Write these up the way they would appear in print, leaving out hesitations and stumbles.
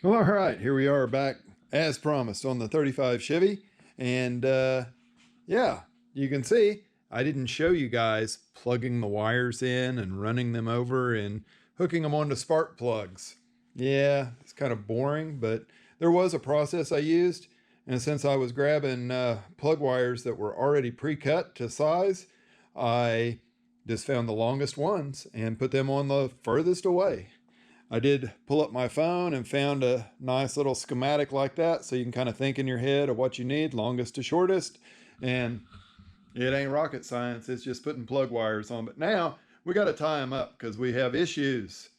Well, all right, here we are back as promised on the 35 Chevy. And yeah, you can see I didn't show you guys plugging the wires in and running them over and hooking them onto spark plugs. Yeah, it's kind of boring, but there was a process I used. And since I was grabbing plug wires that were already pre-cut to size, I just found the longest ones and put them on the furthest away. I did pull up my phone and found a nice little schematic like that, so you can kind of think in your head of what you need, longest to shortest. And it ain't rocket science, it's just putting plug wires on. But now we got to tie them up because we have issues.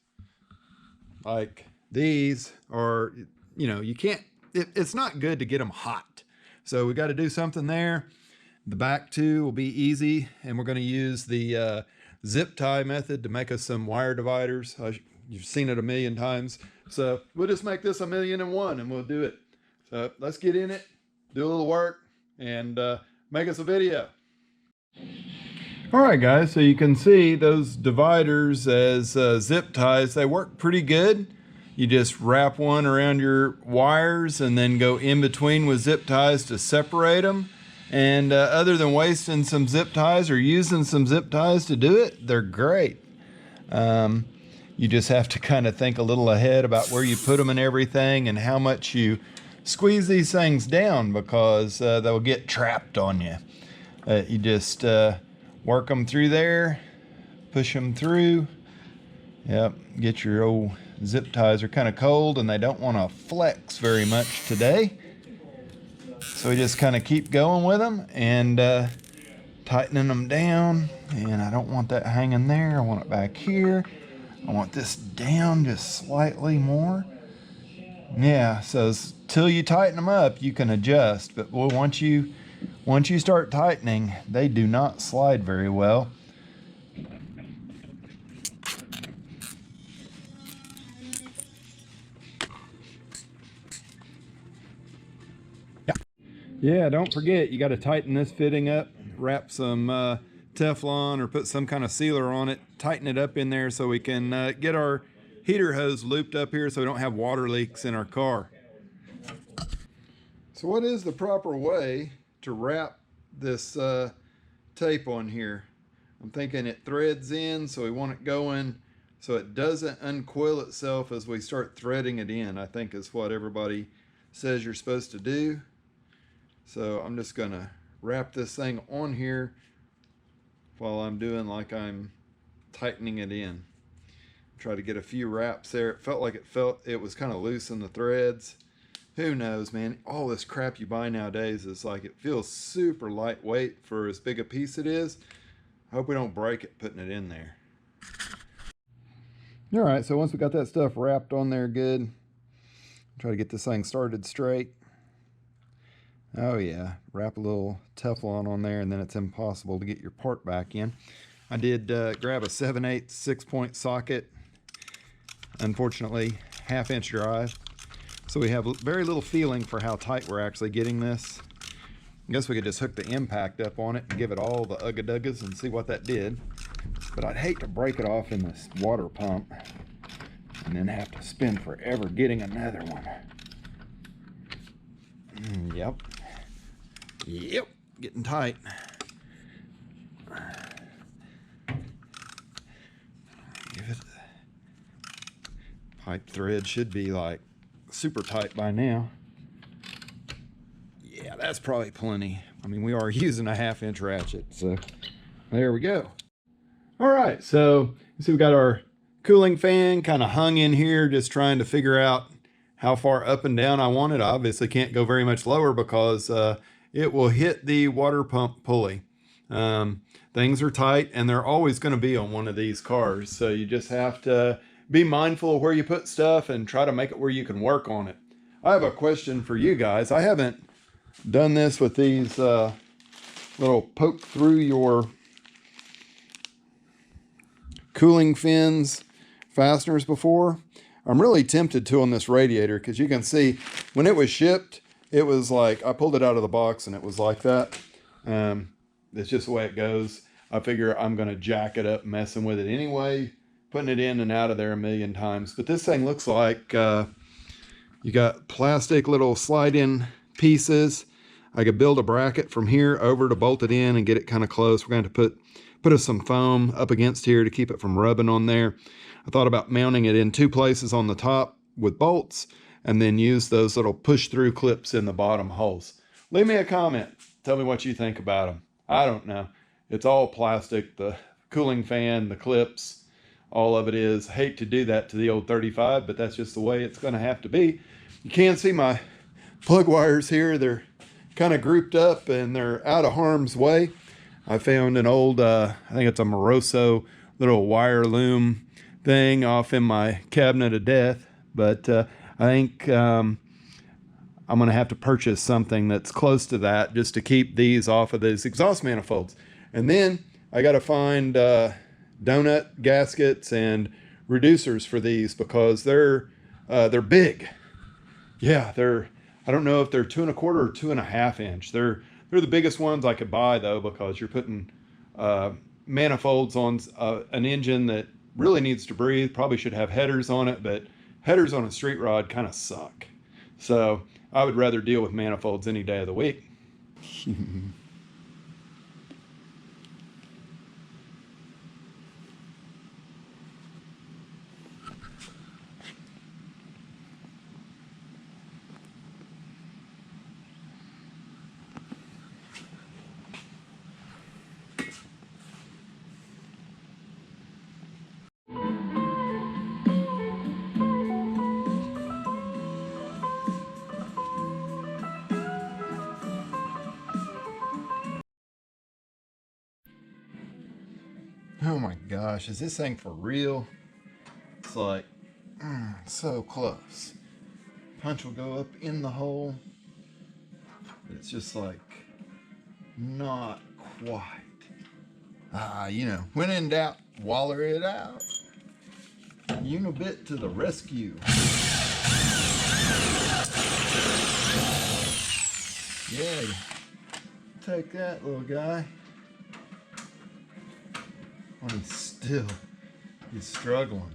Like these are, you can't, it's not good to get them hot. So we got to do something there. The back two will be easy, and we're going to use the zip tie method to make us some wire dividers. You've seen it a million times. So we'll just make this 1,000,001 and we'll do it. So let's get in it, do a little work, and make us a video. All right, guys, so you can see those dividers as zip ties, they work pretty good. You just wrap one around your wires and then go in between with zip ties to separate them. And other than wasting some zip ties or using some zip ties to do it, they're great. You just have to kind of think a little ahead about where you put them and everything and how much you squeeze these things down, because they'll get trapped on you. You just work them through there, push them through. Yep, get your old zip ties are kind of cold and they don't want to flex very much today. So we just kind of keep going with them and tightening them down. And I don't want that hanging there. I want it back here. I want this down just slightly more. Yeah, so till you tighten them up, you can adjust. But boy, once you start tightening, they do not slide very well. Yeah, don't forget, you got to tighten this fitting up, wrap some Teflon or put some kind of sealer on it, tighten it up in there so we can get our heater hose looped up here so we don't have water leaks in our car. So what is the proper way to wrap this tape on here? I'm thinking it threads in, so we want it going so it doesn't uncoil itself as we start threading it in, I think is what everybody says you're supposed to do. So I'm just gonna wrap this thing on here while I'm doing like I'm tightening it in. Try to get a few wraps there. It felt like it was kind of loose in the threads. Who knows, man? All this crap you buy nowadays is like, it feels super lightweight for as big a piece it is. I hope we don't break it putting it in there. All right, so once we got that stuff wrapped on there good, try to get this thing started straight. Oh yeah, wrap a little Teflon on there and then it's impossible to get your part back in. I did grab a 7/8 6-point socket. Unfortunately, 1/2 inch drive. So we have very little feeling for how tight we're actually getting this. I guess we could just hook the impact up on it and give it all the ugga-duggas and see what that did. But I'd hate to break it off in this water pump and then have to spend forever getting another one. Yep, getting tight. Give it, pipe thread should be like super tight by now. Yeah, that's probably plenty. I mean, we are using a 1/2 inch ratchet, so there we go. All right, so you see we got our cooling fan kind of hung in here, just trying to figure out how far up and down I want it. I obviously can't go very much lower because it will hit the water pump pulley. Things are tight and they're always going to be on one of these cars. So you just have to be mindful of where you put stuff and try to make it where you can work on it. I have a question for you guys. I haven't done this with these little poke through your cooling fins fasteners before. I'm really tempted to on this radiator because you can see when it was shipped, it was like, I pulled it out of the box and it was like that. It's just the way it goes. I figure I'm going to jack it up messing with it anyway, putting it in and out of there a million times. But this thing looks like You got plastic little slide-in pieces. I could build a bracket from here over to bolt it in and get it kind of close. We're going to put some foam up against here to keep it from rubbing on there. I thought about mounting it in 2 places on the top with bolts and then use those little push-through clips in the bottom holes. Leave me a comment. Tell me what you think about them. I don't know. It's all plastic, the cooling fan, the clips, all of it is. Hate to do that to the old 35, but that's just the way it's going to have to be. You can see my plug wires here. They're kind of grouped up and they're out of harm's way. I found an old, I think it's a Moroso little wire loom thing off in my cabinet of death. But I think I'm going to have to purchase something that's close to that just to keep these off of these exhaust manifolds. And then I got to find donut gaskets and reducers for these because they're big. Yeah, I don't know if they're 2 1/4 or 2.5 inch. They're the biggest ones I could buy though, because you're putting manifolds on an engine that really needs to breathe. Probably should have headers on it, but headers on a street rod kind of suck. So I would rather deal with manifolds any day of the week. Oh my gosh, is this thing for real? It's like, so close. Punch will go up in the hole. It's just like, not quite. You know, when in doubt, waller it out. Unibit to the rescue. Yeah, take that, little guy. Well, he's struggling.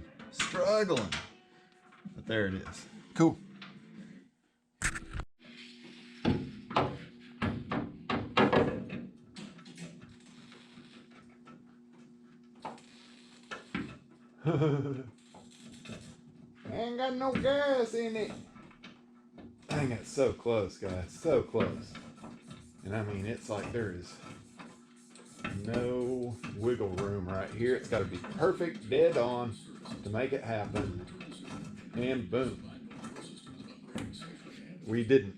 But there it is. Cool. Ain't got no gas in it. Dang, it's so close, guys. So close. And I mean, it's like there is no wiggle room right here. It's got to be perfect, dead on to make it happen. And boom. We didn't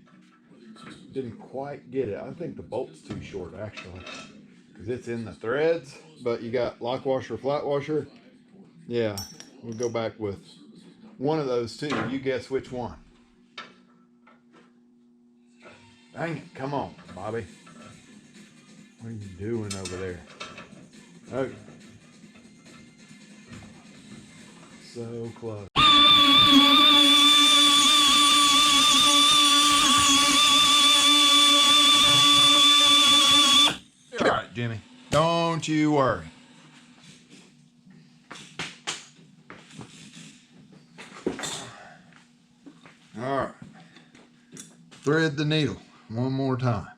quite get it. I think the bolt's too short actually, because it's in the threads. But you got lock washer, flat washer. Yeah, we'll go back with one of those two. You guess which one. Dang it, come on, Bobby. What are you doing over there? Okay. So close. All right, Jimmy. Don't you worry. All right. Thread the needle one more time.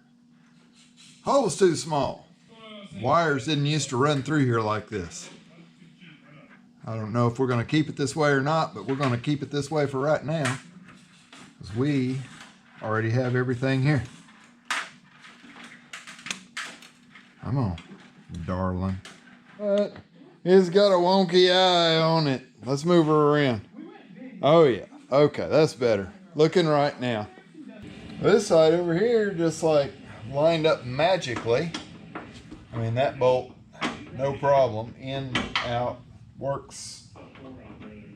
Hole's too small. Wires didn't used to run through here like this. I don't know if we're going to keep it this way or not, but we're going to keep it this way for right now, because we already have everything here. Come on, darling. But it's got a wonky eye on it. Let's move her around. Oh yeah, okay, that's better. Looking right now. This side over here just like lined up magically. I mean, that bolt, no problem. In, out, works.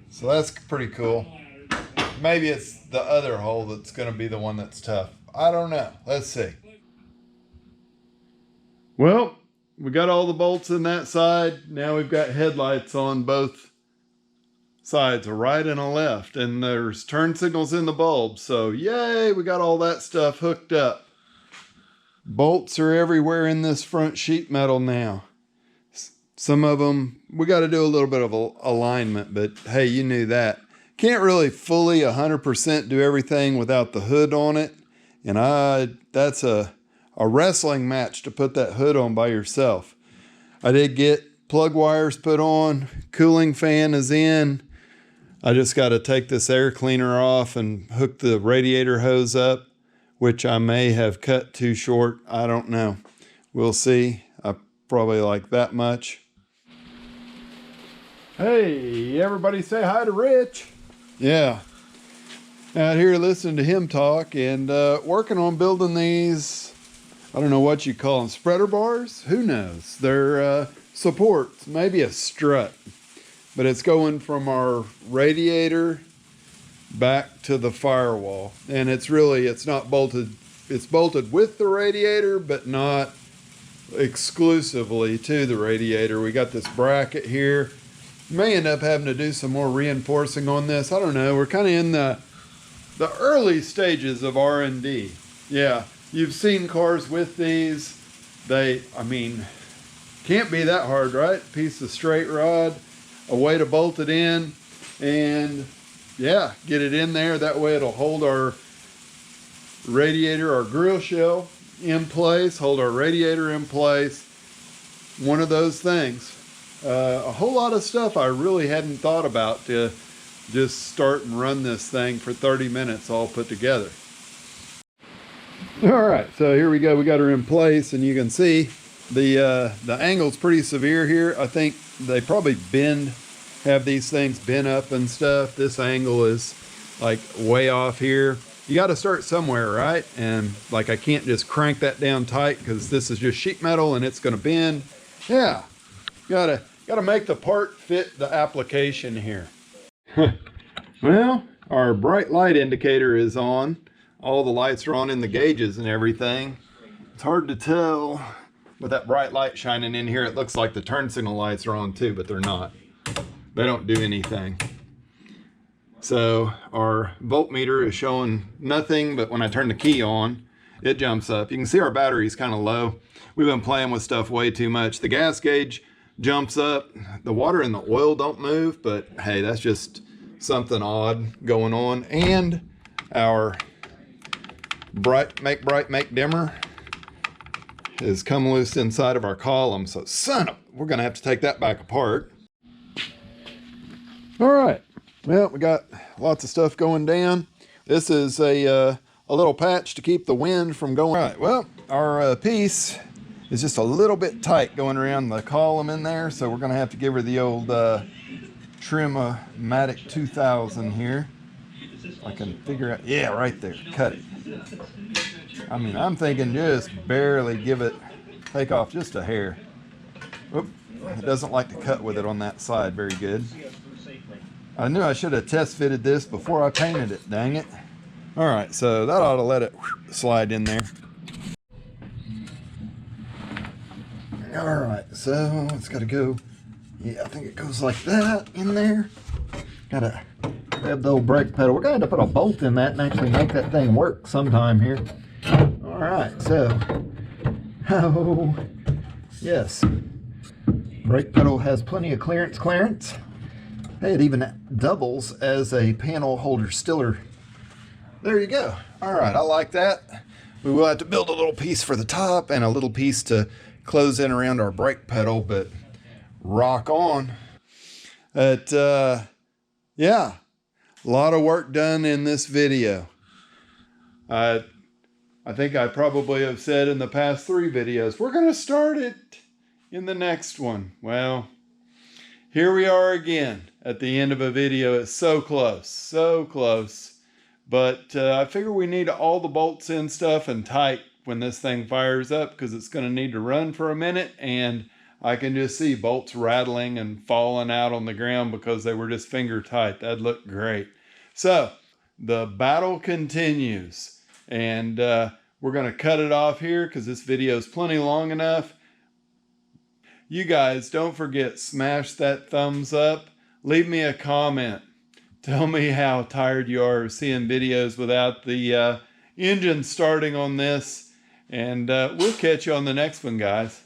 So that's pretty cool. Maybe it's the other hole that's going to be the one that's tough. I don't know. Let's see. Well, we got all the bolts in that side. Now we've got headlights on both sides, a right and a left, and there's turn signals in the bulb. So yay, we got all that stuff hooked up. Bolts are everywhere in this front sheet metal now. Some of them, we got to do a little bit of alignment, but hey, you knew that. can't really fully 100% do everything without the hood on it. And that's a wrestling match to put that hood on by yourself. I did get plug wires put on, cooling fan is in. I just got to take this air cleaner off and hook the radiator hose up, which I may have cut too short. I don't know. We'll see. I probably like that much. Hey, everybody say hi to Rich. Yeah. Out here listening to him talk and working on building these, I don't know what you call them, spreader bars? Who knows? They're supports, maybe a strut. But it's going from our radiator back to the firewall. And it's not bolted. It's bolted with the radiator, but not exclusively to the radiator. We got this bracket here. May end up having to do some more reinforcing on this. I don't know. We're kind of in the early stages of R&D. Yeah, you've seen cars with these. Can't be that hard, right? Piece of straight rod, a way to bolt it in, and yeah, get it in there. That way it'll hold our radiator, our grill shell in place, hold our radiator in place. One of those things. A whole lot of stuff I really hadn't thought about to just start and run this thing for 30 minutes all put together. All right, so here we go. We got her in place, and you can see the angle's pretty severe here. I think they probably have these things bent up and stuff. This angle is like way off here. You got to start somewhere, right? And like I can't just crank that down tight because this is just sheet metal and it's going to bend. Yeah, gotta make the part fit the application here. Well, our bright light indicator is on. All the lights are on in the gauges and everything. It's hard to tell with that bright light shining in here. It looks like the turn signal lights are on too, but they're not. They don't do anything. So our voltmeter is showing nothing, but when I turn the key on, it jumps up. You can see our battery's kind of low. We've been playing with stuff way too much. The gas gauge jumps up. The water and the oil don't move, but hey, that's just something odd going on. And our bright, make dimmer is come loose inside of our column. So we're gonna have to take that back apart. All right, well, we got lots of stuff going down. This is a little patch to keep the wind from going. All right, well, our piece is just a little bit tight going around the column in there, so we're gonna have to give her the old Trim-O-Matic 2000 here. I can figure out, yeah, right there, cut it. I mean, I'm thinking just barely take off just a hair. Oop, it doesn't like to cut with it on that side very good. I knew I should have test fitted this before I painted it, dang it. All right, so that ought to let it slide in there. All right, so it's got to go, yeah, I think it goes like that in there. Got to grab the old brake pedal. We're going to have to put a bolt in that and actually make that thing work sometime here. All right, so, oh, yes. Brake pedal has plenty of clearance. Hey, it even doubles as a panel holder stiller. There you go. All right, I like that. We will have to build a little piece for the top and a little piece to close in around our brake pedal, but rock on. Yeah, a lot of work done in this video. I think I probably have said in the past 3 videos, we're going to start it in the next one. Well, here we are again at the end of a video. It's so close, so close. But I figure we need all the bolts in stuff and tight when this thing fires up, because it's going to need to run for a minute, and I can just see bolts rattling and falling out on the ground because they were just finger tight. That'd look great. So the battle continues, and we're going to cut it off here because this video is plenty long enough. You guys, don't forget, smash that thumbs up. Leave me a comment. Tell me how tired you are of seeing videos without the engine starting on this. And we'll catch you on the next one, guys.